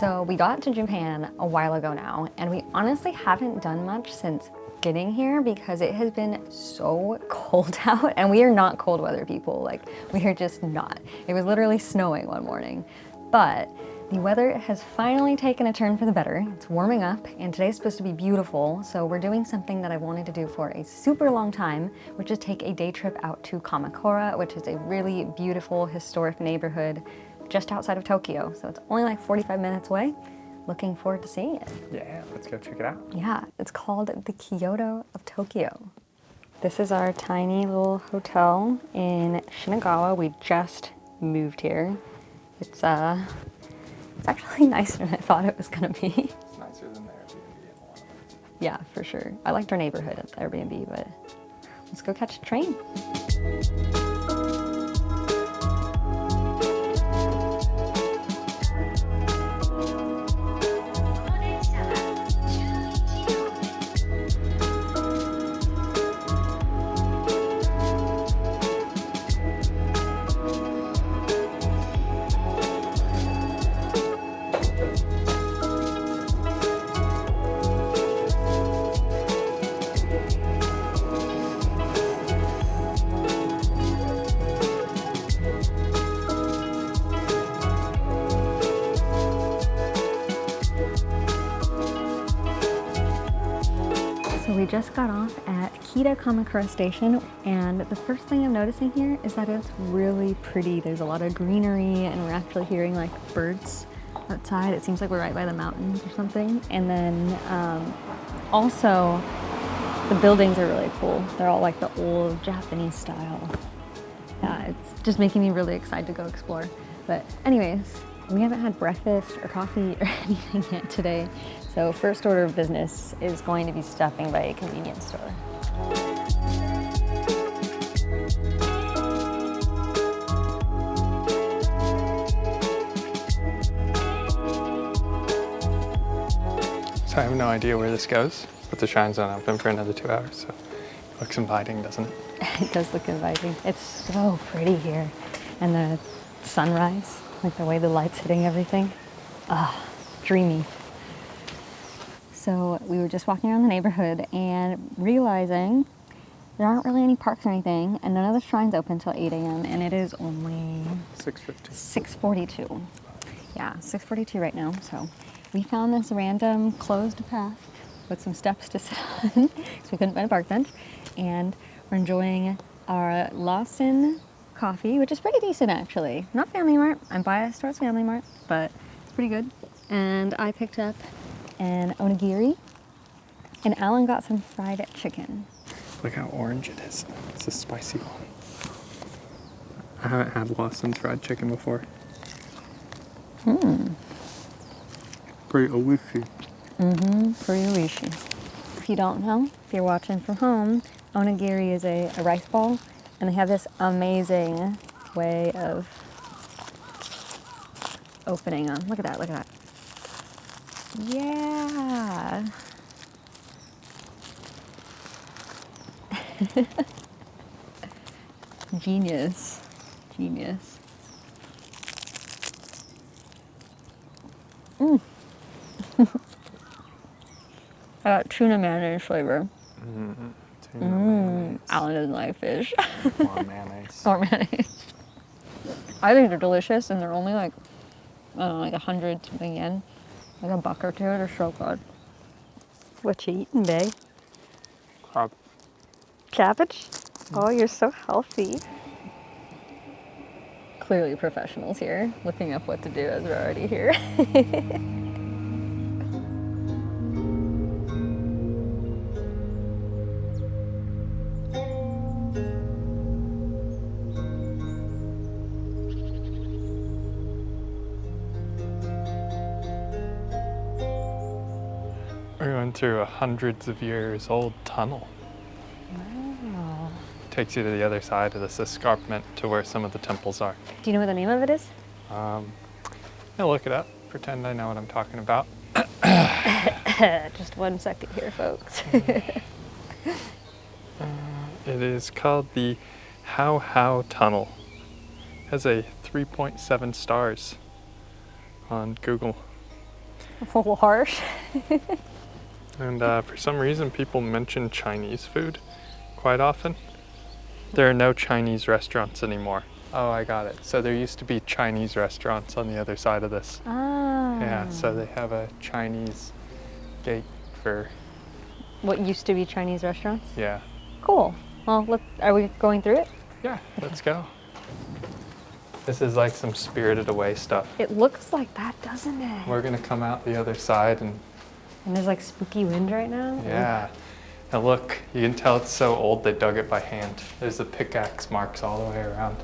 So we got to Japan a while ago now, and we honestly haven't done much since getting here because it has been so cold out, and we are not cold weather people. Like, we are just not. It was literally snowing one morning, but the weather has finally taken a turn for the better. It's warming up, and today's supposed to be beautiful, so we're doing something that I wanted to do for a super long time, which is take a day trip out to Kamakura, which is a really beautiful historic neighborhood just outside of Tokyo. So it's only like 45 minutes away. Looking forward to seeing it. Yeah, let's go check it out. Yeah, it's called the Kyoto of Tokyo. This is our tiny little hotel in Shinagawa. We just moved here. It's actually nicer than I thought it was gonna be. It's nicer than the Airbnb in a lot of ways. Yeah, for sure. I liked our neighborhood at the Airbnb, but let's go catch a train. So we just got off at Kamakura Station, and the first thing I'm noticing here is that it's really pretty. There's a lot of greenery, and we're actually hearing like birds outside. It seems like we're right by the mountains or something. And then also the buildings are really cool. They're all like the old Japanese style. Yeah, it's just making me really excited to go explore. But anyways, we haven't had breakfast or coffee or anything yet today. So first order of business is going to be stopping by a convenience store. So I have no idea where this goes, but the shrine's not open for another 2 hours, so it looks inviting, doesn't it? It does look inviting. It's so pretty here. And the sunrise, like the way the light's hitting everything. Ah, dreamy. So we were just walking around the neighborhood and realizing there aren't really any parks or anything, and none of the shrines open until 8 a.m. and it is only 6:42. Yeah, 6:42 right now. So we found this random closed path with some steps to sit on because we couldn't find a park bench, and we're enjoying our Lawson coffee, which is pretty decent actually. Not Family Mart. I'm biased towards Family Mart, but it's pretty good. And I picked up an onigiri, and Alan got some fried chicken. Look how orange it is. It's a spicy one. I haven't had Lawson's fried chicken before. Pretty oishi. Pretty oishi. If you don't know, if you're watching from home, onigiri is a rice ball, and they have this amazing way of opening them. Look at that, look at that. Yeah. Genius. Genius. I got tuna mayonnaise flavor. Tuna mayonnaise. Alan doesn't like fish. More mayonnaise. Or mayonnaise. I think they're delicious, and they're only like, I don't know, like 100 something yen. Like $1 or $2. They're so good. What you eating, babe? Crab. Cabbage? Oh, you're so healthy. Clearly professionals here, looking up what to do as we're already here. We're going through a hundreds of years old tunnel. Wow. Takes you to the other side of this escarpment to where some of the temples are. Do you know what the name of it is? I'll look it up. Pretend I know what I'm talking about. Just 1 second here, folks. It is called the Hao-Hao Tunnel. It has a 3.7 stars on Google. It's a little harsh. And for some reason, people mention Chinese food quite often. There are no Chinese restaurants anymore. Oh, I got it. So there used to be Chinese restaurants on the other side of this. Ah. Yeah, so they have a Chinese gate for... What used to be Chinese restaurants? Yeah. Cool. Well, are we going through it? Yeah, let's go. This is like some Spirited Away stuff. It looks like that, doesn't it? We're gonna come out the other side and... And there's like spooky wind right now. Yeah. And look, you can tell it's so old they dug it by hand. There's the pickaxe marks all the way around.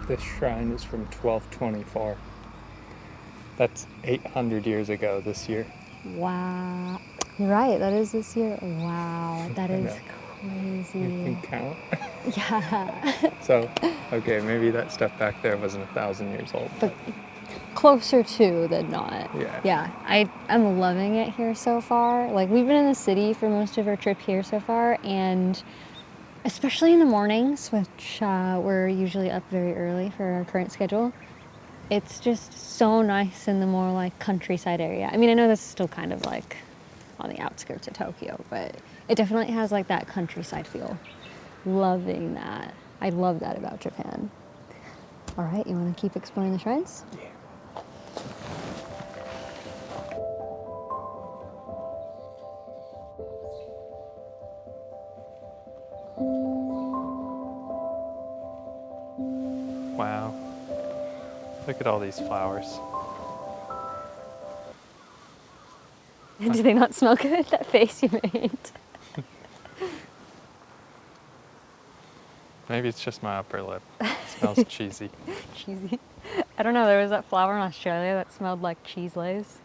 This shrine is from 1224. That's 800 years ago this year. Wow. You're right, that is this year. Wow, that is crazy. You can count. Yeah. So, okay, maybe that stuff back there wasn't 1,000 years old. But closer to than not. Yeah. Yeah, I'm loving it here so far. Like, we've been in the city for most of our trip here so far, and especially in the mornings, which we're usually up very early for our current schedule, it's just so nice in the more like countryside area. I mean, I know this is still kind of like on the outskirts of Tokyo, but it definitely has like that countryside feel. Loving that. I love that about Japan. All right, you want to keep exploring the shrines? Yeah. Wow. Look at all these flowers. Do they not smell good? That face you made. Maybe it's just my upper lip. It smells cheesy. Cheesy. I don't know, there was that flower in Australia that smelled like cheese lays.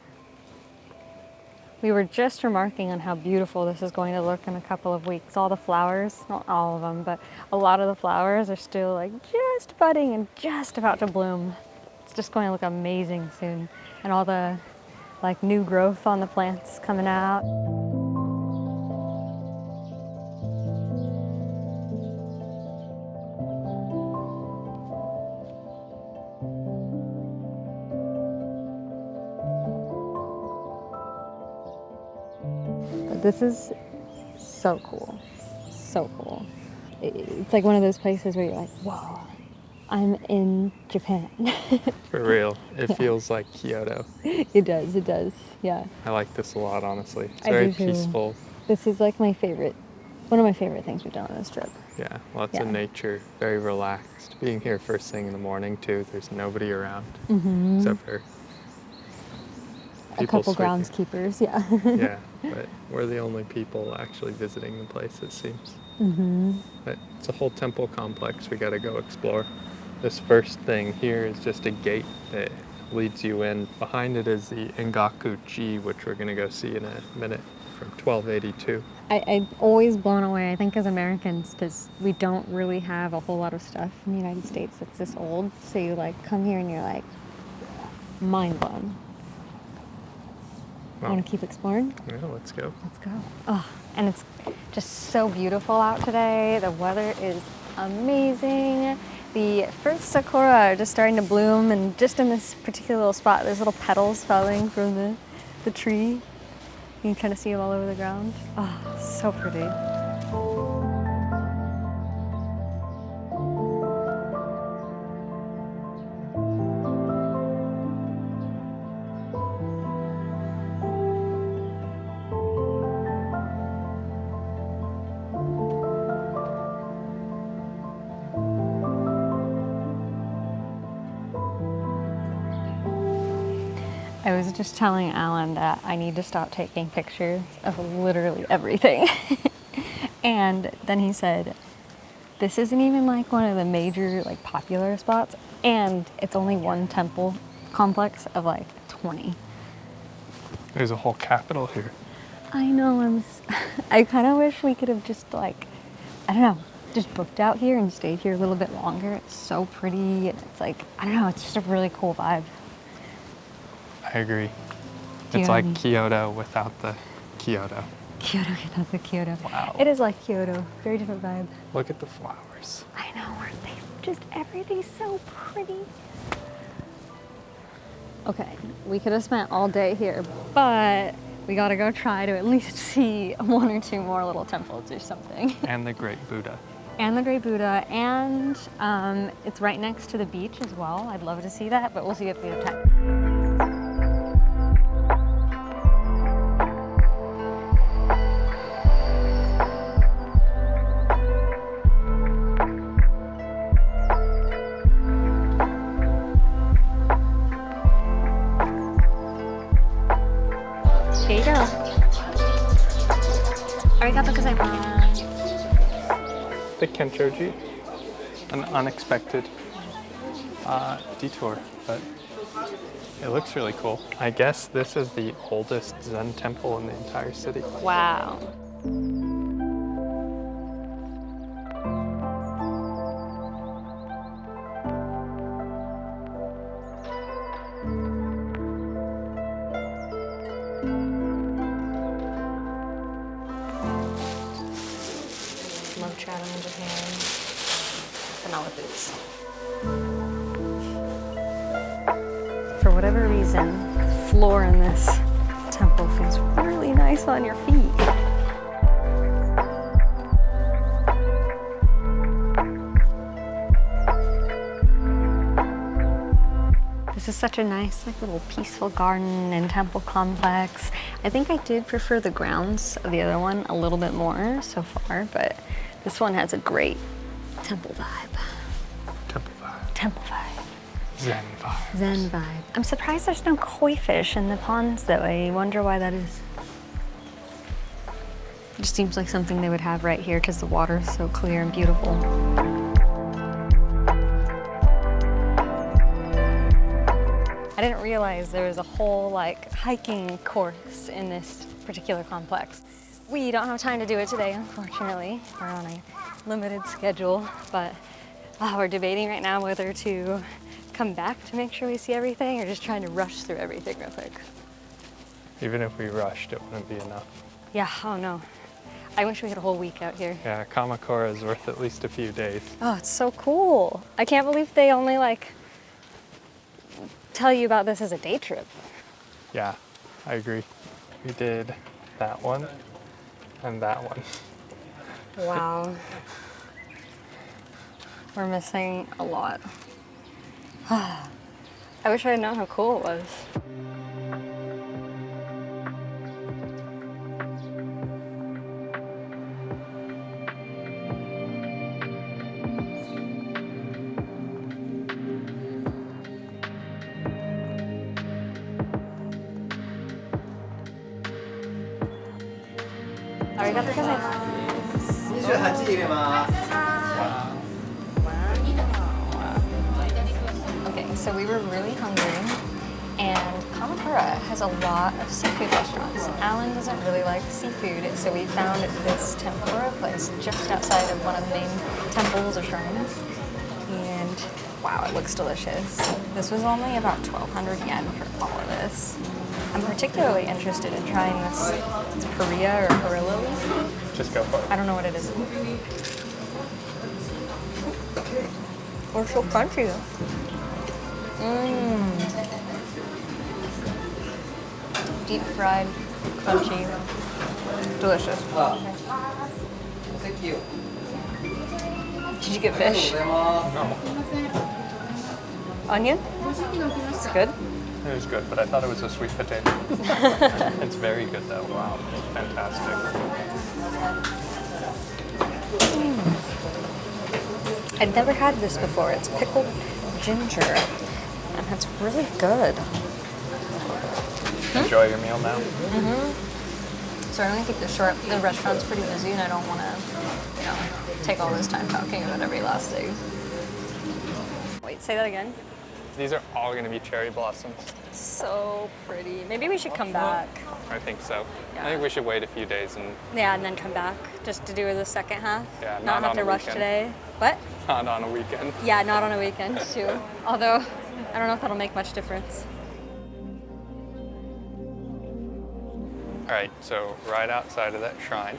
We were just remarking on how beautiful this is going to look in a couple of weeks. All the flowers, not all of them, but a lot of the flowers are still like just budding and just about to bloom. It's just going to look amazing soon. And all the like new growth on the plants coming out. But this is so cool, so cool. It's like one of those places where you're like, whoa, I'm in Japan. For real. It feels like Kyoto. It does, yeah. I like this a lot, honestly. It's I very do too. peaceful. This is like my favorite, one of my favorite things we've done on this trip. Yeah, lots Yeah. of nature, very relaxed. Being here first thing in the morning too, there's nobody around except for A people couple sweeping. groundskeepers, yeah. Yeah, but we're the only people actually visiting the place, it seems. But it's a whole temple complex we gotta go explore. This first thing here is just a gate that leads you in. Behind it is the Engakuji, which we're gonna go see in a minute, from 1282. I'm always blown away, I think, as Americans, because we don't really have a whole lot of stuff in the United States that's this old. So you like come here and you're like, mind blown. Well, Want to keep exploring? yeah, let's go. Let's go. Oh, and it's just so beautiful out today. The weather is amazing. The first Sakura are just starting to bloom, and just in this particular little spot, there's little petals falling from the tree. You can kind of see them all over the ground. Oh, so pretty. I was just telling Alan that I need to stop taking pictures of literally everything. And then he said, this isn't even like one of the major like popular spots, and it's only one temple complex of like 20. There's a whole capital here. I know, I kind of wish we could have just like, I don't know, just booked out here and stayed here a little bit longer. It's so pretty, and it's like, I don't know, it's just a really cool vibe. I agree. It's like Kyoto without the Kyoto. Kyoto without the Kyoto. Wow. It is like Kyoto. Very different vibe. Look at the flowers. I know, aren't they? Just everything's so pretty. Okay, we could have spent all day here, but we gotta go try to at least see one or two more little temples or something. And the Great Buddha. And the Great Buddha, and it's right next to the beach as well. I'd love to see that, but we'll see if we have time. Here you go. Arigatou gozaimasu. The Kencho-Ji. An unexpected detour, but it looks really cool. I guess this is the oldest Zen temple in the entire city. Wow. Love traveling in Japan, but not with boots. For whatever reason, the floor in this temple feels really nice on your feet. This is such a nice, like, little peaceful garden and temple complex. I think I did prefer the grounds of the other one a little bit more so far, but this one has a great temple vibe. Temple vibe. Temple vibe. Zen vibe. Zen vibe. I'm surprised there's no koi fish in the ponds though. I wonder why that is. It just seems like something they would have right here because the water is so clear and beautiful. I didn't realize there was a whole like hiking course in this particular complex. We don't have time to do it today, unfortunately. We're on a limited schedule, but we're debating right now whether to come back to make sure we see everything or just trying to rush through everything real quick. Even if we rushed, it wouldn't be enough. Yeah, oh no. I wish we had a whole week out here. Yeah, Kamakura is worth at least a few days. Oh, it's so cool. I can't believe they only like tell you about this as a day trip. Yeah, I agree. We did that one and that one. Wow. We're missing a lot. I wish I had known how cool it was. Arigatou gozaimasu. 28入れます。 Okay, so we were really hungry, and Kamakura has a lot of seafood restaurants. Alan doesn't really like seafood, so we found this tempura place just outside of one of the main temples or shrines. And wow, it looks delicious. This was only about 1,200 yen for all of this. I'm particularly interested in trying this. It's Paria or Parilla leaf. Just go for it. I don't know what it is. We're so crunchy though. Mmm. Deep fried, crunchy, delicious. Thank you. Did you get fish? No, Onion? It's good. it was good, but I thought it was a sweet potato. It's very good though. Wow, fantastic. I'd never had this before. It's pickled ginger, and it's really good. Enjoy your meal now. So I only think the restaurant's pretty busy, and I don't want to, take all this time talking about every last thing. Wait, say that again. These are all going to be cherry blossoms. So pretty. Maybe we should come back. I think so. Yeah. I think we should wait a few days and Yeah, and then come back just to do the second half. Yeah, not not have on to a rush weekend. today. What? not on a weekend. Yeah, not on a weekend too. Although I don't know if that'll make much difference. All right, so right outside of that shrine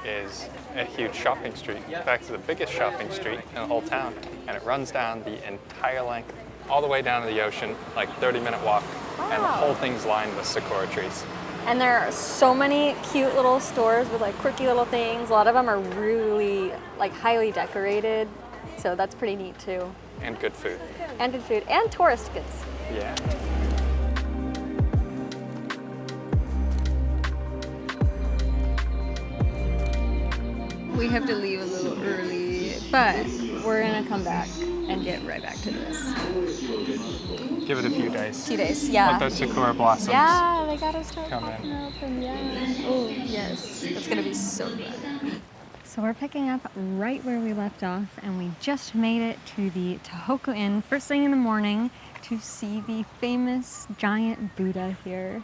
is a huge shopping street. In fact, it's the biggest shopping street in the whole town, and it runs down the entire length, all the way down to the ocean, like 30-minute walk, and the whole thing's lined with sakura trees. And there are so many cute little stores with like quirky little things. A lot of them are really like highly decorated, so that's pretty neat too. And good food. And good food, and tourist goods. Yeah. We have to leave a little early, but we're gonna come back and get right back to this. Give it a few days. 2 days, yeah. Let those sakura blossoms. Yeah, they gotta start Come popping in. up, and yeah. Oh, yes, it's gonna be so good. So we're picking up right where we left off, and we just made it to the Kotoku-in first thing in the morning to see the famous giant Buddha here.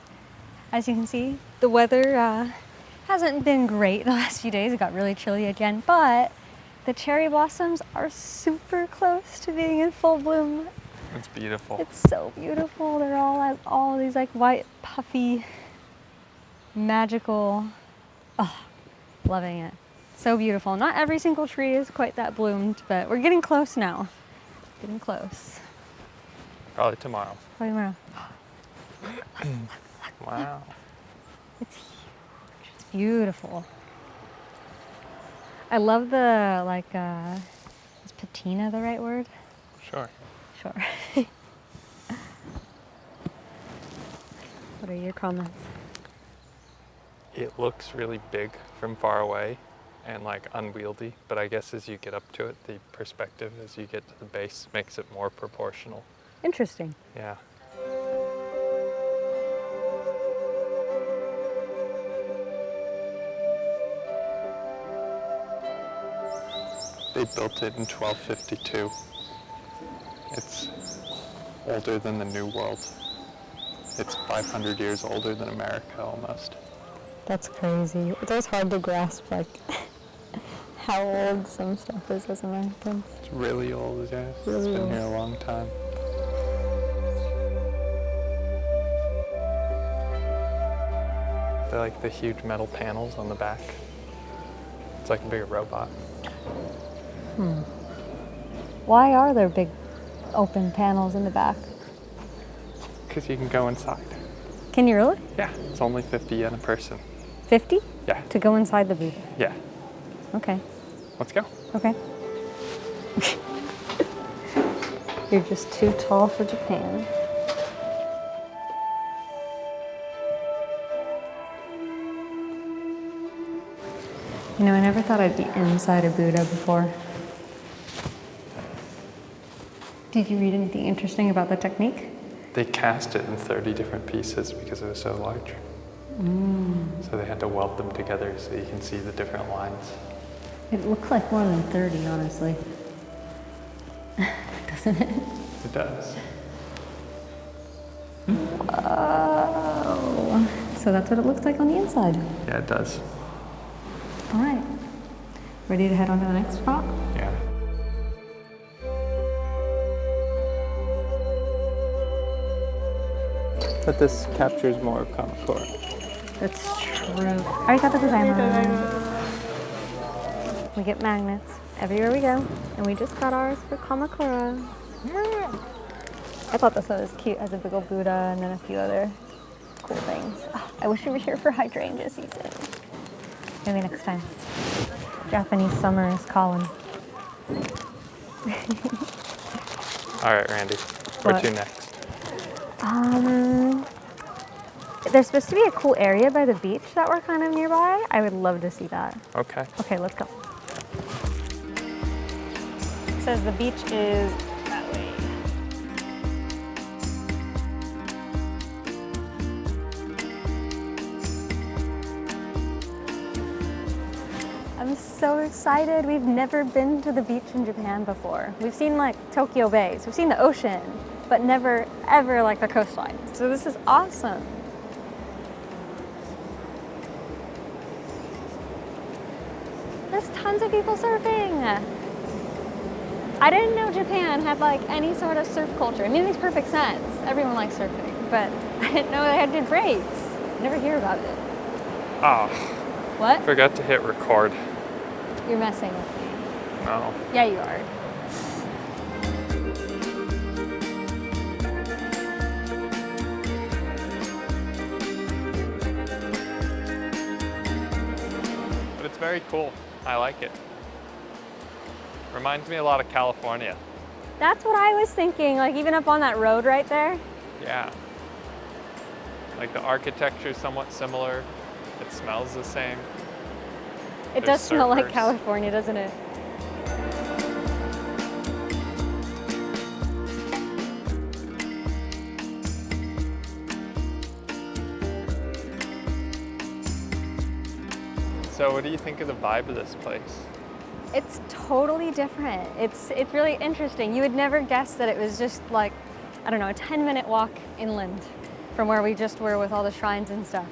As you can see, the weather hasn't been great the last few days. It got really chilly again, but the cherry blossoms are super close to being in full bloom. It's beautiful. It's so beautiful. They're all these like white, puffy, magical. Oh, loving it. So beautiful. Not every single tree is quite that bloomed, but we're getting close now. Getting close. Probably tomorrow. Probably tomorrow. Wow. It's huge. It's beautiful. I love the like. Is patina the right word? Sure. Sure. What are your comments? It looks really big from far away and like unwieldy, but I guess as you get up to it, the perspective as you get to the base makes it more proportional. Interesting. Yeah. They built it in 1252. It's older than the New World. It's 500 years older than America almost. That's crazy. It's always hard to grasp like how old some stuff is as Americans. It's really old, yeah. Really It's been old. here a long time. They're like the huge metal panels on the back. It's like a bigger robot. Why are there big open panels in the back? Because you can go inside. Can you really? Yeah, it's only 50 yen a person. 50? Yeah, To go inside the booth. yeah. Okay. Let's go. Okay. You're just too tall for Japan. You know, I never thought I'd be inside a Buddha before. Did you read anything interesting about the technique? They cast it in 30 different pieces because it was so large. So they had to weld them together so you can see the different lines. It looks like more than 30, honestly. Doesn't it? It does. Oh. So that's what it looks like on the inside. Yeah, it does. All right. Ready to head on to the next spot? Yeah. But this captures more of Kamakura. That's true. Arigatou gozaimasu. We get magnets everywhere we go, and we just got ours for Kamakura. I thought this one was cute as a big old Buddha and then a few other cool things. Oh, I wish we were here for hydrangea season. Maybe next time. Japanese summer is calling. All right, Randy. Where What? to next? There's supposed to be a cool area by the beach that we're kind of nearby. I would love to see that. Okay. Okay, let's go. It says the beach is that way. I'm so excited. We've never been to the beach in Japan before. We've seen like Tokyo Bay, so we've seen the ocean, but never ever like the coastline. So this is awesome. There's tons of people surfing. I didn't know Japan had like any sort of surf culture. I mean, it makes perfect sense. Everyone likes surfing, but I didn't know they had good breaks. Never hear about it. Oh, What? forgot to hit record. You're messing with me. No. Yeah, you are. But it's very cool. I like it. Reminds me a lot of California. That's what I was thinking, like even up on that road right there. Yeah. Like the architecture is somewhat similar. It smells the same. It There's does smell like surfers. California, doesn't it? So what do you think of the vibe of this place? It's totally different. It's really interesting. You would never guess that it was just like, I don't know, a 10-minute walk inland from where we just were with all the shrines and stuff.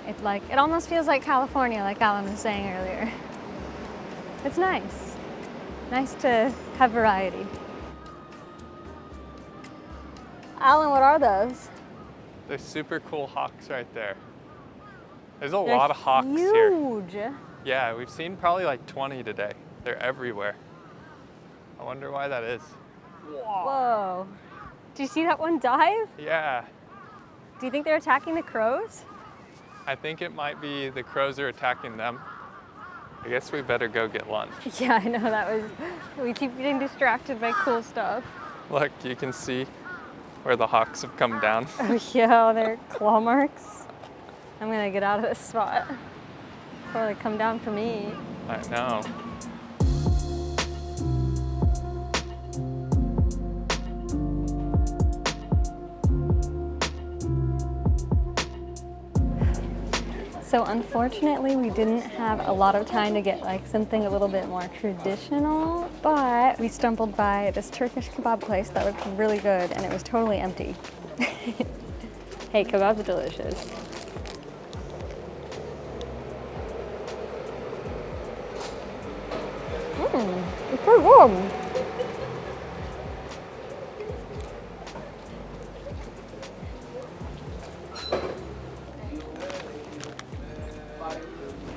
It almost feels like California, like Alan was saying earlier. It's nice. Nice to have variety. Alan, what are those? There's super cool hawks right there. There's a lot of hawks huge. here. Yeah, we've seen probably like 20 today. They're everywhere. I wonder why that is. Whoa. Do you see that one dive? Yeah, Do you think they're attacking the crows? I think it might be the crows are attacking them. I guess we better go get lunch. Yeah, I know, we keep getting distracted by cool stuff. Look, you can see where the hawks have come down. Oh yeah, they're claw marks. I'm gonna get out of this spot before they come down for me. I know. So unfortunately, we didn't have a lot of time to get like something a little bit more traditional, but we stumbled by this Turkish kebab place that looked really good and it was totally empty. Hey, kebabs are delicious. It's pretty good.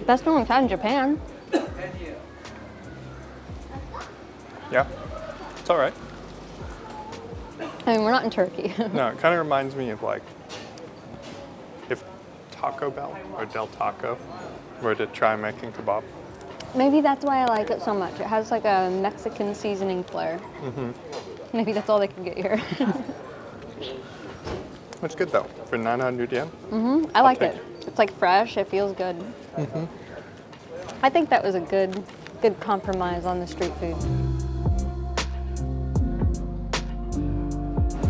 Best one we've had in Japan. Yeah, it's all right. I mean, we're not in Turkey. No, it kind of reminds me of like if Taco Bell or Del Taco were to try making kebab. Maybe that's why I like it so much. It has like a Mexican seasoning flair. Maybe that's all they can get here. It's good though, for 900 yen. I like take it. It's like fresh, it feels good. I think that was a good compromise on the street food.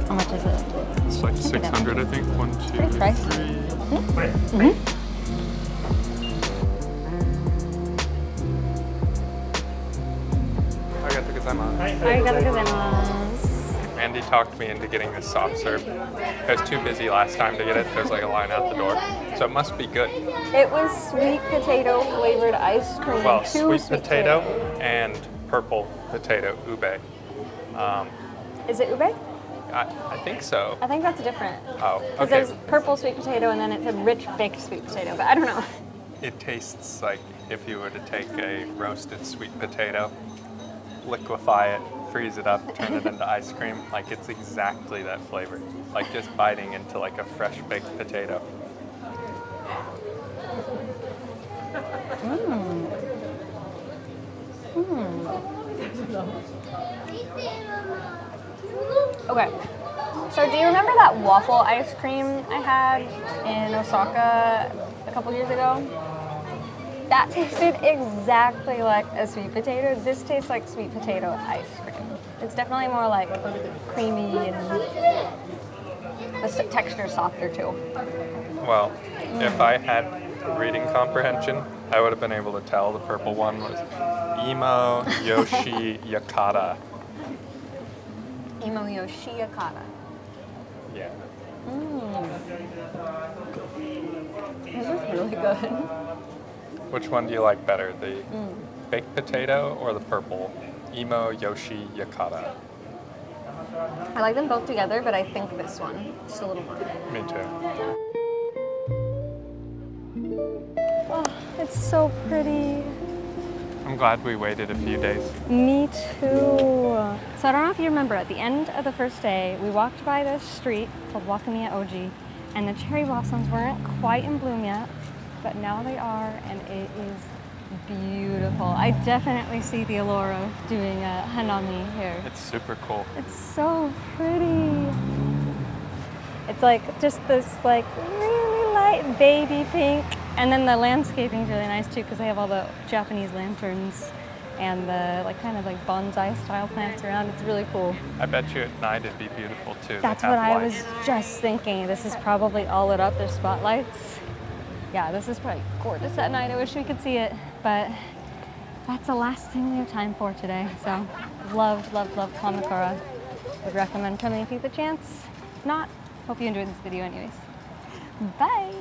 How much is it? It's like 600, I think. 1, 2, Pretty pricey. 3. Arigatou gozaimasu. Arigatou gozaimasu. Andy talked me into getting this soft serve. I was too busy last time to get it. There was like a line out the door. So it must be good. It was sweet potato flavored ice cream. Well, Two sweet potato and purple potato ube. Is it ube? I think so. I think that's different. Oh, Because okay. there's purple sweet potato and then it's a rich baked sweet potato, but I don't know. It tastes like if you were to take a roasted sweet potato, liquefy it, freeze it up, turn it into ice cream. Like it's exactly that flavor. Like just biting into like a fresh baked potato. Okay. So do you remember that waffle ice cream I had in Osaka a couple years ago? That tasted exactly like a sweet potato. This tastes like sweet potato ice cream. It's definitely more like creamy and the texture softer too. Well, if I had reading comprehension, I would have been able to tell the purple one was Imo Yoshi Yakata. Imo Yoshi Yakata. Yeah. This is really good. Which one do you like better, the baked potato or the purple? Imo Yoshi Yakata. I like them both together, but I think this one just a little more. Me too. Oh, it's so pretty. I'm glad we waited a few days. Me too. So I don't know if you remember, at the end of the first day, we walked by this street called Wakamiya Oji, and the cherry blossoms weren't quite in bloom yet, but now they are, and it is beautiful. I definitely see the allure of doing a hanami here. It's super cool. It's so pretty. It's like just this like really light baby pink. And then the landscaping is really nice too because they have all the Japanese lanterns and the like kind of like bonsai style plants around. It's really cool. I bet you at night it'd be beautiful too. That's They what have I was lights. just thinking. This is probably all lit up. There's spotlights. Yeah, this is probably gorgeous at night. I wish we could see it, but that's the last thing we have time for today. So loved, loved, loved Kamakura. Would recommend coming if you get the chance. If not, hope you enjoyed this video anyways. Bye.